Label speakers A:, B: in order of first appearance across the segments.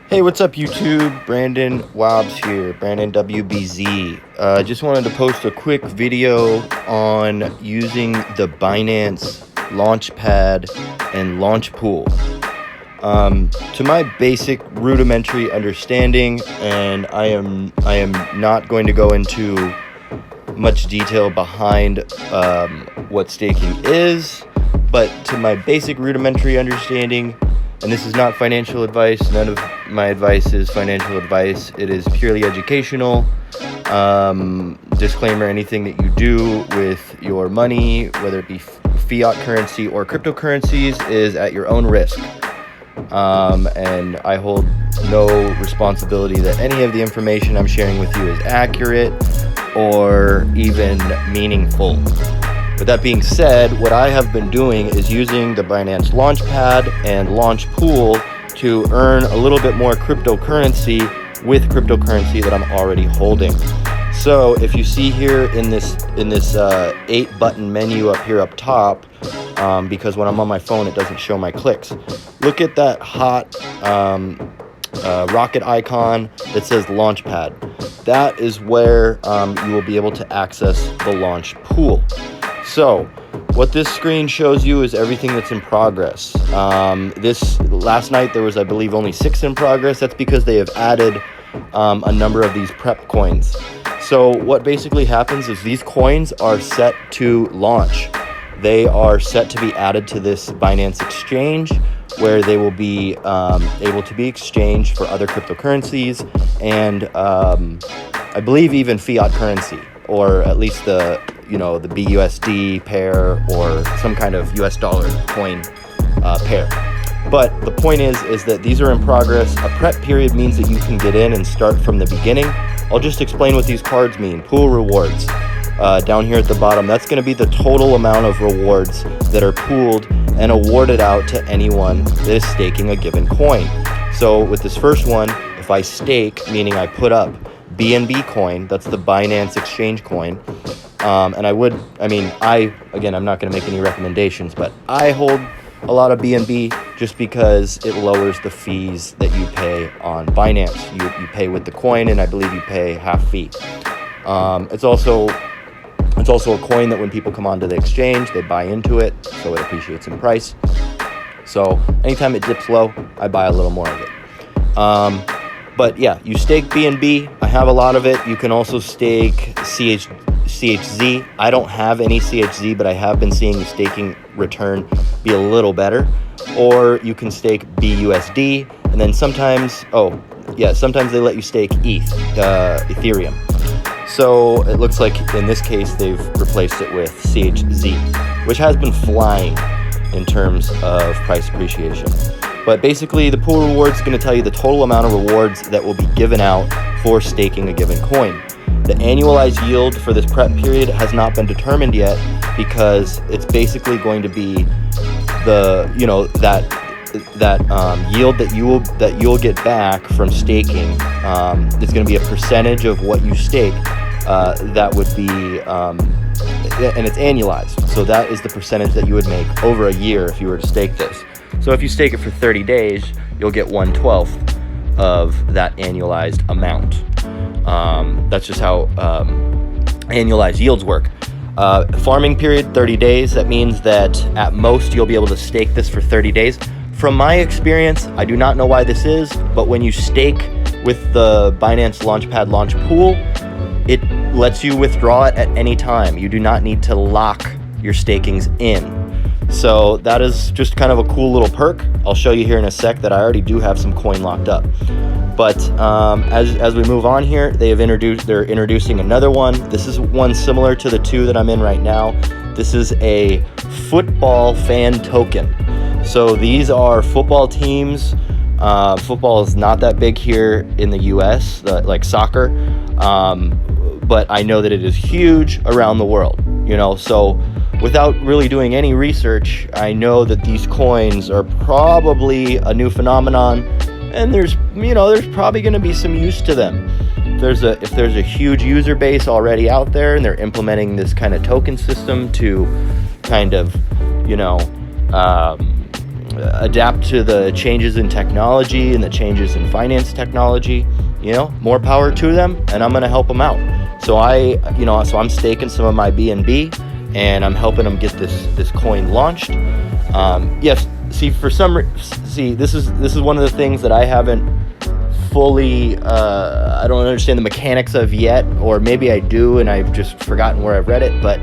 A: Hey, what's up, YouTube? Brandon Wobbs here, BrandonWBZ. Just wanted to post a quick video on using the Binance Launchpad and LaunchPool. To my basic rudimentary understanding, and I am not going to go into much detail behind what staking is, but to my basic rudimentary understanding, and this is not financial advice. None of my advice is financial advice. It is purely educational. Disclaimer, anything that you do with your money, whether it be fiat currency or cryptocurrencies, is at your own risk. And I hold no responsibility that any of the information I'm sharing with you is accurate or even meaningful. With that being said, what I have been doing is using the Binance Launchpad and LaunchPool to earn a little bit more cryptocurrency with cryptocurrency that I'm already holding. So if you see here in this 8-button menu up top, because when I'm on my phone it doesn't show my clicks. Look at that hot rocket icon that says Launchpad. That is where you will be able to access the LaunchPool. So what this screen shows you is everything that's in progress. Last night there was, I believe, only 6 in progress. That's because they have added a number of these prep coins. So what basically happens is these coins are set to launch. They are set to be added to this Binance exchange, where they will be able to be exchanged for other cryptocurrencies and I believe even fiat currency, or at least the BUSD pair or some kind of US dollar coin pair. But the point is that these are in progress. A prep period means that you can get in and start from the beginning. I'll just explain what these cards mean. Pool rewards. Down here at the bottom, that's going to be the total amount of rewards that are pooled and awarded out to anyone that is staking a given coin. So with this first one, if I stake, meaning I put up BNB coin, that's the Binance exchange coin, and I'm not going to make any recommendations, but I hold a lot of BNB just because it lowers the fees that you pay on Binance. You pay with the coin, and I believe you pay half fee. It's also a coin that when people come onto the exchange, they buy into it, so it appreciates in price. So anytime it dips low, I buy a little more of it. But yeah, you stake BNB. I have a lot of it. You can also stake CHZ. I don't have any CHZ, but I have been seeing the staking return be a little better. Or you can stake BUSD, and then sometimes they let you stake Ethereum. So it looks like in this case they've replaced it with CHZ, which has been flying in terms of price appreciation. But basically the pool reward is going to tell you the total amount of rewards that will be given out for staking a given coin. The annualized yield for this prep period has not been determined yet, because it's basically going to be the yield that you'll get back from staking. It's going to be a percentage of what you stake. That would be, and it's annualized. So that is the percentage that you would make over a year if you were to stake this. So if you stake it for 30 days, you'll get 1/12 of that annualized amount. That's just how annualized yields work. Farming period, 30 days. That means that at most you'll be able to stake this for 30 days. From my experience, I do not know why this is, but when you stake with the Binance Launchpad LaunchPool, it lets you withdraw it at any time. You do not need to lock your stakings in. So that is just kind of a cool little perk. I'll show you here in a sec that I already do have some coin locked up. But as we move on here, they're introducing another one. This is one similar to the 2 that I'm in right now. This is a football fan token. So these are football teams. Football is not that big here in the US, like soccer. But I know that it is huge around the world, so without really doing any research, I know that these coins are probably a new phenomenon, and there's probably going to be some use to them. If there's a huge user base already out there and they're implementing this kind of token system to kind of adapt to the changes in technology and the changes in finance technology, more power to them, and I'm going to help them out. So I'm staking some of my BNB, and I'm helping them get this coin launched. Yes, this is one of the things that I haven't fully, I don't understand the mechanics of yet, or maybe I do and I've just forgotten where I've read it, but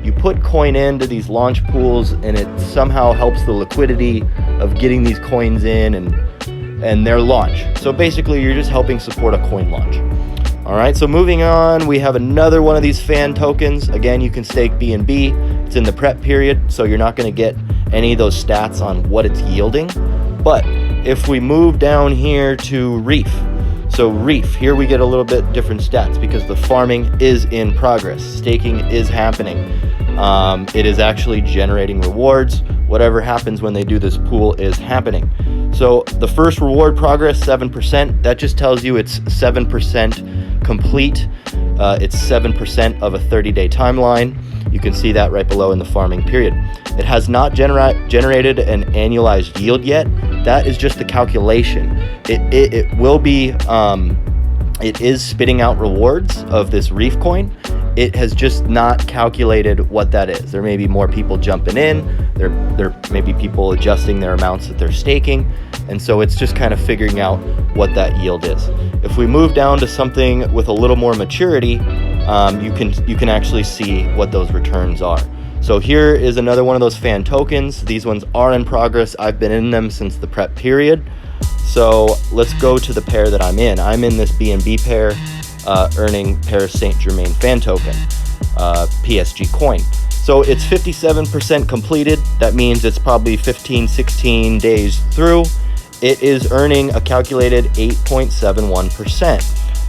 A: you put coin into these launch pools and it somehow helps the liquidity of getting these coins in and their launch. So basically you're just helping support a coin launch. All right, so moving on, we have another one of these fan tokens. Again, you can stake BNB. It's in the prep period, so you're not going to get any of those stats on what it's yielding. But if we move down here to Reef, so Reef, here we get a little bit different stats because the farming is in progress. Staking is happening. It is actually generating rewards. Whatever happens when they do this pool is happening. So the first reward progress, 7%, that just tells you it's 7% complete. It's 7% of a 30-day timeline. You can see that right below in the farming period. It has not generated an annualized yield yet. That is just the calculation. It will be, it is spitting out rewards of this Reef coin. It has just not calculated what that is. There may be more people jumping in. There may be people adjusting their amounts that they're staking. And so it's just kind of figuring out what that yield is. If we move down to something with a little more maturity, you can actually see what those returns are. So here is another one of those fan tokens. These ones are in progress. I've been in them since the prep period. So let's go to the pair that I'm in. I'm in this BNB pair, earning Paris Saint Germain fan token, PSG coin. So it's 57% completed. That means it's probably 15, 16 days through. It is earning a calculated 8.71%.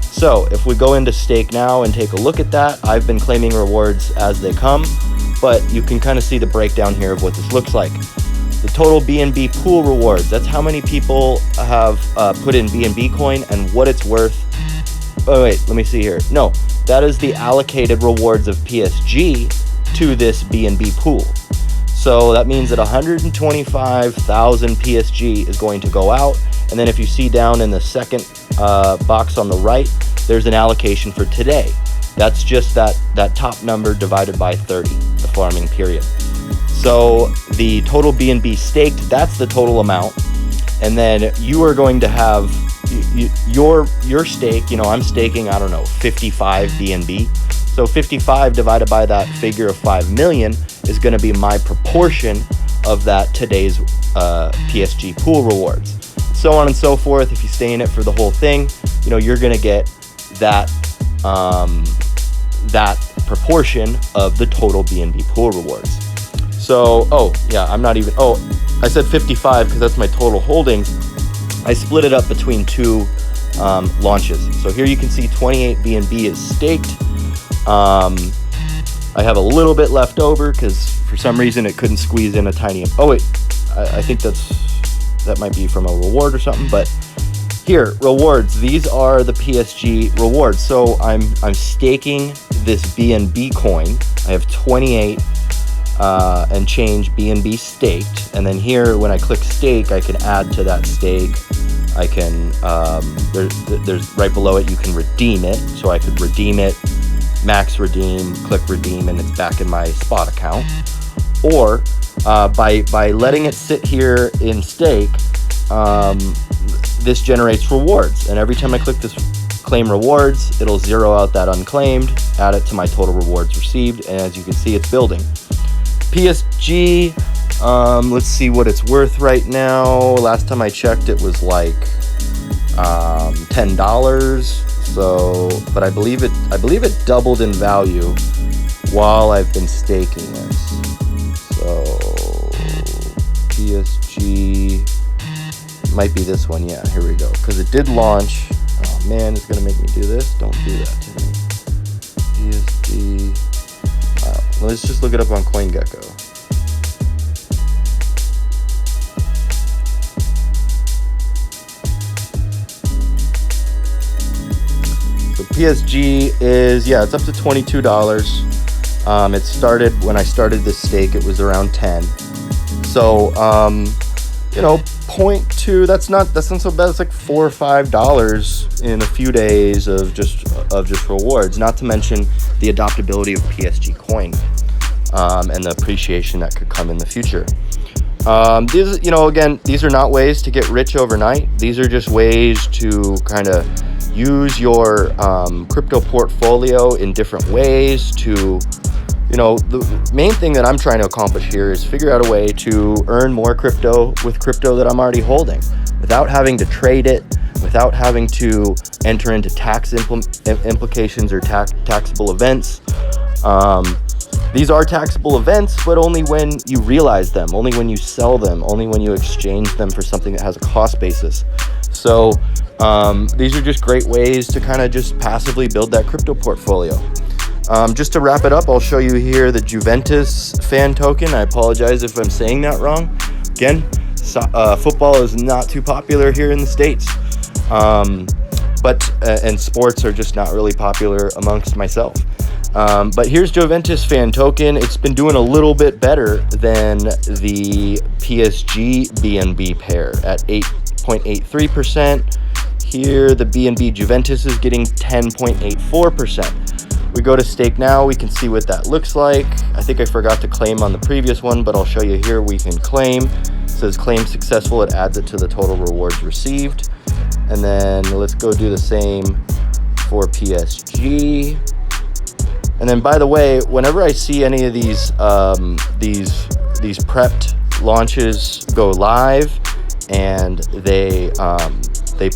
A: So if we go into stake now and take a look at that, I've been claiming rewards as they come, but you can kind of see the breakdown here of what this looks like. The total BNB pool rewards, that's how many people have put in BNB coin and what it's worth. Oh wait, let me see here. No, that is the allocated rewards of PSG to this BNB pool. So that means that 125,000 PSG is going to go out. And then if you see down in the second box on the right, there's an allocation for today. That's just that top number divided by 30, the farming period. So the total BNB staked, that's the total amount. And then you are going to have your stake, I'm staking, 55 BNB. So 55 divided by that figure of 5 million is going to be my proportion of that today's PSG pool rewards. So on and so forth. If you stay in it for the whole thing, you're going to get that that proportion of the total BNB pool rewards. So, I said 55 because that's my total holdings. I split it up between two launches. So here you can see 28 BNB is staked. I have a little bit left over because for some reason it couldn't squeeze in a tiny. Oh wait, I think that might be from a reward or something. But here, rewards. These are the PSG rewards. So I'm staking this BNB coin. I have 28 and change BNB staked, and then here when I click stake, I can add to that stake. I can there's right below it you can redeem it, so I could redeem it, max redeem, click redeem, and it's back in my spot account. Or by letting it sit here in stake, this generates rewards, and every time I click this claim rewards, it'll zero out that unclaimed, add it to my total rewards received, and as you can see, it's building. PSG, let's see what it's worth right now. Last time I checked, it was like $10. So, but I believe it doubled in value while I've been staking this. So PSG might be this one. Yeah, here we go. Because it did launch. Oh man, it's gonna make me do this. Don't do that to me. PSG. Let's just look it up on CoinGecko. So PSG is, it's up to $22. It started, when I started this stake, it was around 10. So 0.2, that's not so bad. It's like $4 or $5 in a few days of just rewards, not to mention the adoptability of PSG coin, and the appreciation that could come in the future. These are not ways to get rich overnight. These are just ways to kind of use your crypto portfolio in different ways to, the main thing that I'm trying to accomplish here is figure out a way to earn more crypto with crypto that I'm already holding without having to trade it, without having to enter into tax implications or taxable events. These are taxable events, but only when you realize them, only when you sell them, only when you exchange them for something that has a cost basis. So these are just great ways to kind of just passively build that crypto portfolio. Just to wrap it up, I'll show you here the Juventus fan token. I apologize if I'm saying that wrong. Again, football is not too popular here in the States, and sports are just not really popular amongst myself. But here's Juventus fan token. It's been doing a little bit better than the PSG BNB pair at 8.83%. Here, the BNB Juventus is getting 10.84%. We go to stake now, we can see what that looks like. I think I forgot to claim on the previous one, but I'll show you here. We can claim. It says claim successful. It adds it to the total rewards received. And then let's go do the same for PSG. And then, by the way, whenever I see any of these prepped launches go live and they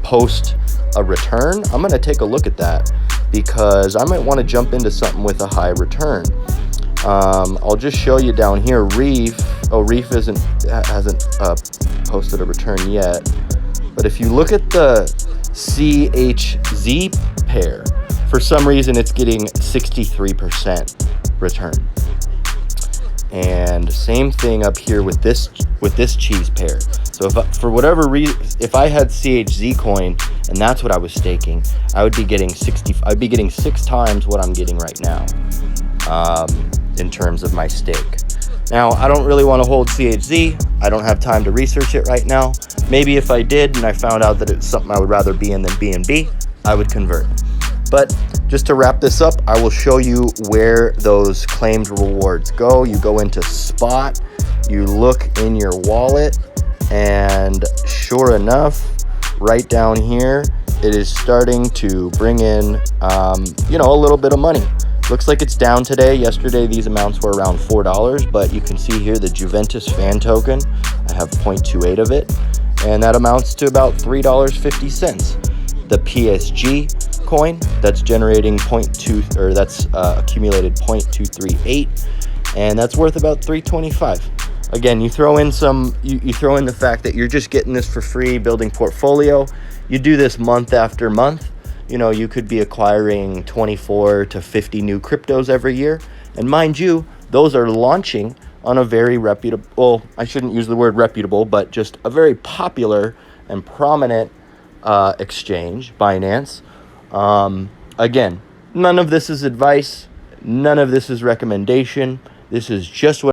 A: post a return, I'm gonna take a look at that, because I might want to jump into something with a high return. I'll just show you down here. Reef hasn't posted a return yet, but if you look at the CHZ pair, for some reason it's getting 63% return. And same thing up here with this cheese pair. So if I had CHZ coin and that's what I was staking, I'd be getting 6 times what I'm getting right now, in terms of my stake. Now, I don't really want to hold CHZ. I don't have time to research it right now. Maybe if I did and I found out that it's something I would rather be in than BNB, I would convert. But just to wrap this up, I will show you where those claimed rewards go. You go into spot, you look in your wallet, and sure enough, right down here, it is starting to bring in, a little bit of money. Looks like it's down today. Yesterday, these amounts were around $4, but you can see here the Juventus fan token. I have 0.28 of it, and that amounts to about $3.50. The PSG coin, that's generating accumulated 0.238, and that's worth about $3.25. Again, you throw in the fact that you're just getting this for free, building portfolio. You do this month after month. You could be acquiring 24 to 50 new cryptos every year. And mind you, those are launching on a very reputable, I shouldn't use the word reputable, but just a very popular and prominent exchange, Binance. Again, none of this is advice. None of this is recommendation. This is just what